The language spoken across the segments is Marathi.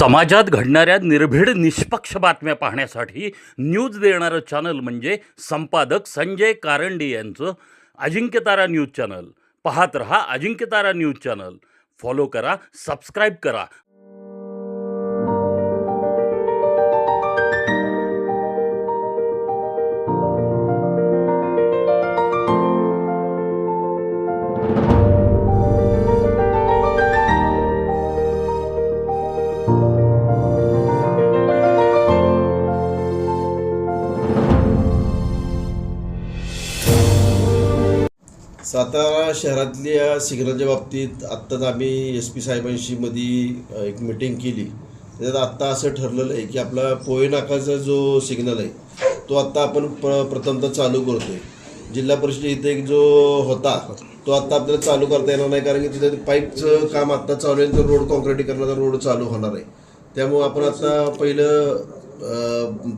समाजात घडणाऱ्या निर्भीड निष्पक्ष बातम्या पाहण्यासाठी न्यूज देणारं चॅनल म्हणजे संपादक संजय कारंडे यांचं अजिंक्यतारा न्यूज चॅनल. पाहत रहा अजिंक्यतारा न्यूज चॅनल. फॉलो करा, सबस्क्राईब करा. सातारा शहरातल्या सिग्नलच्या बाबतीत आत्ताच आम्ही SP साहेबांशी मध्ये एक मीटिंग केली. त्याच्यात आत्ता असं ठरलेलं आहे की आपला पोहे नाकाचा जो सिग्नल आहे तो आत्ता आपण प्रथमतः चालू करतोय. जिल्हा परिषद इथे एक जो होता तो आत्ता आपल्याला चालू करता येणार नाही, कारण की तिथे पाईपचं काम आत्ता चालू आहे, तर रोड कॉन्क्रिटीकरणाचा रोड चालू होणार आहे. त्यामुळं आपण आता पहिलं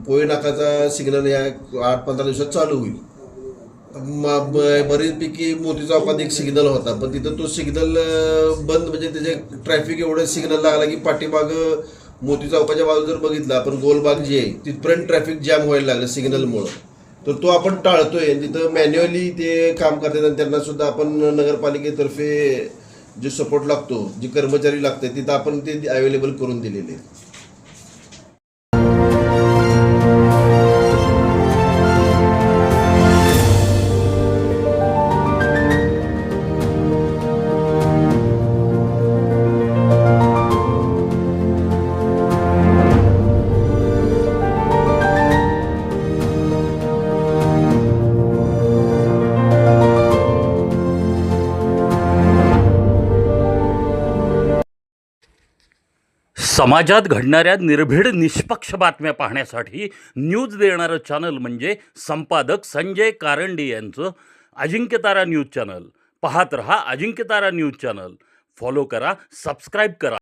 पोहे नाकाचा सिग्नल या 8-15 दिवसात चालू होईल. बरीचपैकी मोती चौकात एक सिग्नल होता, पण तिथं तो सिग्नल बंद, म्हणजे त्याचे ट्रॅफिक एवढं सिग्नल लागला की पाठीमाग मोती चौकाच्या बाजू जर बघितलं आपण, गोलबाग जी आहे तिथपर्यंत ट्रॅफिक जॅम व्हायला लागलं सिग्नलमुळं. तर तो आपण टाळतोय. तिथं मॅन्युअली ते काम करतात आणि त्यांना सुद्धा आपण नगरपालिकेतर्फे जे सपोर्ट लागतो, जे कर्मचारी लागतात, तिथं आपण ते अवेलेबल करून दिलेले. समाजात घडणाऱ्या निर्भीड निष्पक्ष बातम्या पाहण्यासाठी न्यूज देणारं चॅनल म्हणजे संपादक संजय कारंडे यांचं अजिंक्यतारा न्यूज चॅनल. पाहत रहा अजिंक्यतारा न्यूज चॅनल. फॉलो करा, सबस्क्राईब करा.